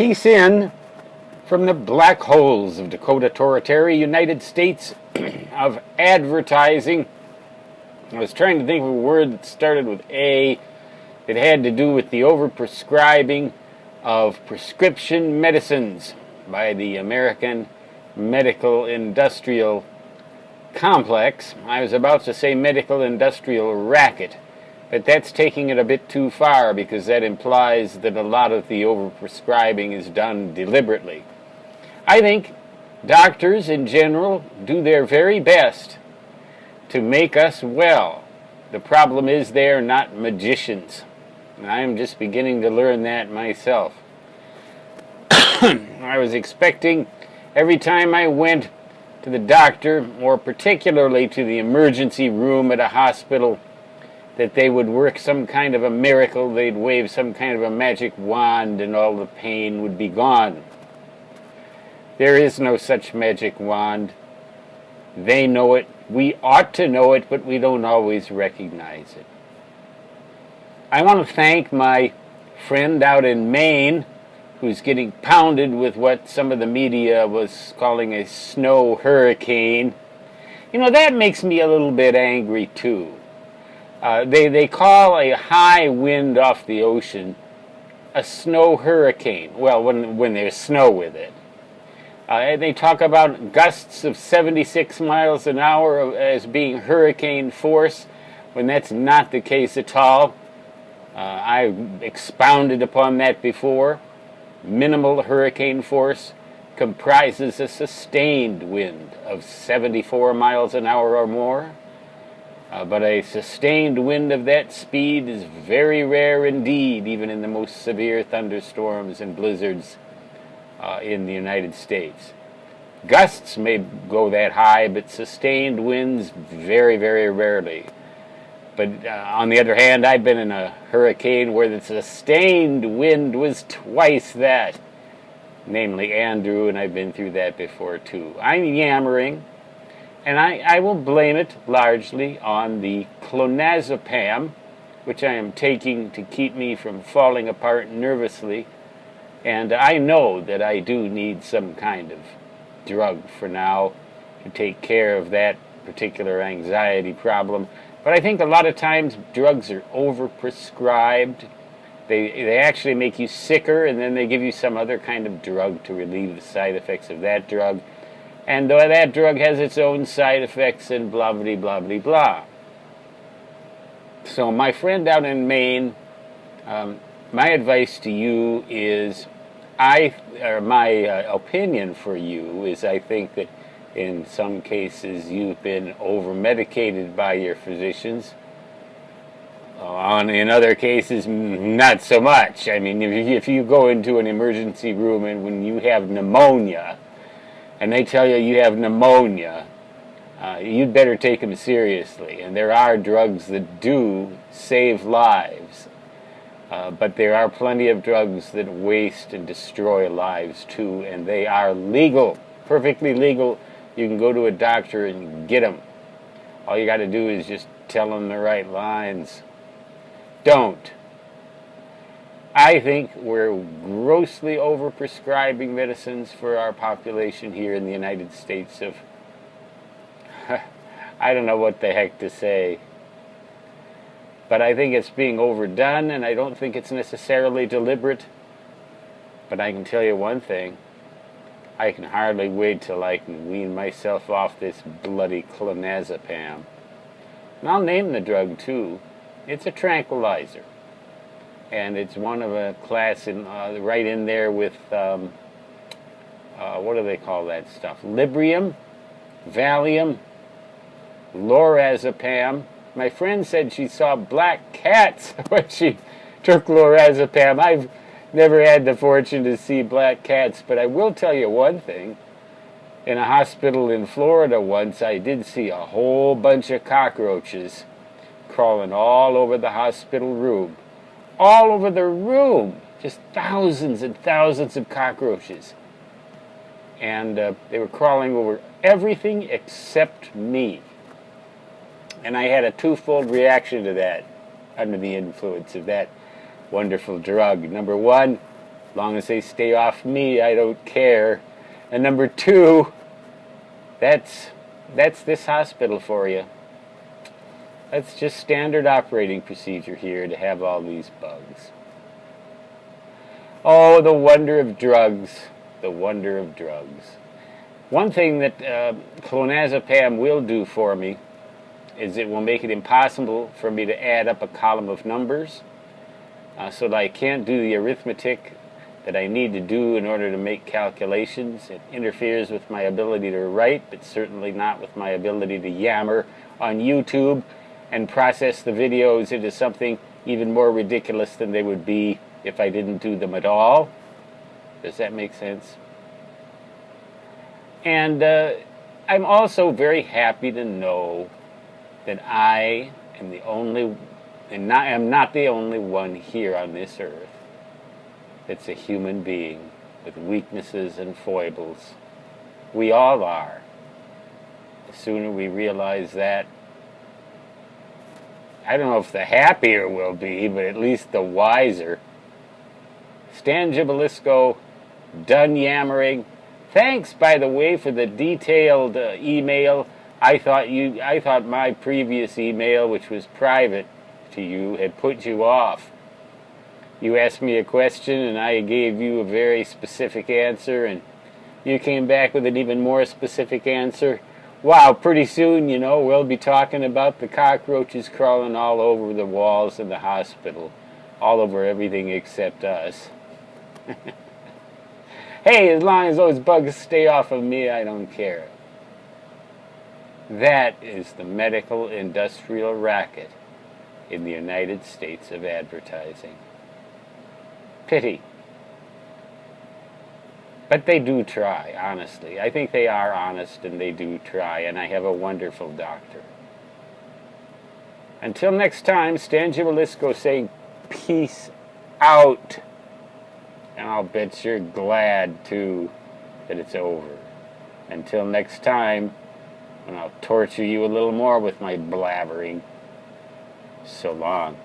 piece in from the black holes of Dakota Territory, United States of advertising. I was trying to think of a word that started with A. It had to do with the overprescribing of prescription medicines by the American medical industrial complex. I was about to say medical industrial racket, but that's taking it a bit too far because that implies that a lot of the overprescribing is done deliberately. I think doctors in general do their very best to make us well. The problem is they're not magicians. And I am just beginning to learn that myself. I was expecting every time I went to the doctor, or particularly to the emergency room at a hospital, that they would work some kind of a miracle. They'd wave some kind of a magic wand and all the pain would be gone. There is no such magic wand. They know it. We ought to know it, but we don't always recognize it. I want to thank my friend out in Maine who's getting pounded with what some of the media was calling a snow hurricane. You know, that makes me a little bit angry too. They call a high wind off the ocean a snow hurricane. Well, when there's snow with it. They talk about gusts of 76 miles an hour as being hurricane force, when that's not the case at all. I've expounded upon that before. Minimal hurricane force comprises a sustained wind of 74 miles an hour or more. But a sustained wind of that speed is very rare indeed, even in the most severe thunderstorms and blizzards in the United States. Gusts may go that high, but sustained winds very, very rarely. But on the other hand, I've been in a hurricane where the sustained wind was twice that, namely Andrew, and I've been through that before too. I'm yammering, and I will blame it largely on the clonazepam, which I am taking to keep me from falling apart nervously. And I know that I do need some kind of drug for now to take care of that particular anxiety problem. But I think a lot of times drugs are overprescribed. They actually make you sicker, and then they give you some other kind of drug to relieve the side effects of that drug. And that drug has its own side effects and blah, blah, blah, blah, blah. So my friend out in Maine, my advice to you is, my opinion for you is, I think that in some cases you've been over-medicated by your physicians. In other cases, not so much. I mean, if you go into an emergency room and when you have pneumonia, and they tell you you have pneumonia, you'd better take them seriously. And there are drugs that do save lives. But there are plenty of drugs that waste and destroy lives too, and they are legal, perfectly legal. You can go to a doctor and get them. All you got to do is just tell them the right lines. Don't. I think we're grossly overprescribing medicines for our population here in the United States of, I don't know what the heck to say. But I think it's being overdone, and I don't think it's necessarily deliberate. But I can tell you one thing. I can hardly wait till I can wean myself off this bloody clonazepam. And I'll name the drug, too. It's a tranquilizer. And it's one of a class right in there with, what do they call that stuff? Librium, Valium, lorazepam. My friend said she saw black cats when she took lorazepam. I've never had the fortune to see black cats, but I will tell you one thing. In a hospital in Florida once, I did see a whole bunch of cockroaches crawling all over the hospital room. All over the room! Just thousands and thousands of cockroaches. And they were crawling over everything except me. And I had a twofold reaction to that under the influence of that wonderful drug. Number one, As long as they stay off me, I don't care. And number two, that's this hospital for you. That's just standard operating procedure here to have all these bugs. Oh, the wonder of drugs. The wonder of drugs. One thing that clonazepam will do for me is it will make it impossible for me to add up a column of numbers, so that I can't do the arithmetic that I need to do in order to make calculations. It interferes with my ability to write, but certainly not with my ability to yammer on YouTube and process the videos into something even more ridiculous than they would be if I didn't do them at all. Does that make sense? And I'm also very happy to know that I am the only, and am not the only one here on this earth that's a human being with weaknesses and foibles. We all are. The sooner we realize that, I don't know if the happier we'll be, but at least the wiser. Stan Gibilisco, done yammering. Thanks, by the way, for the detailed email. I thought my previous email, which was private to you, had put you off. You asked me a question, and I gave you a very specific answer, and you came back with an even more specific answer. Wow, pretty soon, you know, we'll be talking about the cockroaches crawling all over the walls in the hospital, all over everything except us. Hey, as long as those bugs stay off of me, I don't care. That is the medical industrial racket in the United States of advertising. Pity. But they do try, honestly. I think they are honest and they do try, and I have a wonderful doctor. Until next time, Stan Gibilisco saying peace out. And I'll bet you're glad, too, that it's over. Until next time, when I'll torture you a little more with my blabbering. So long.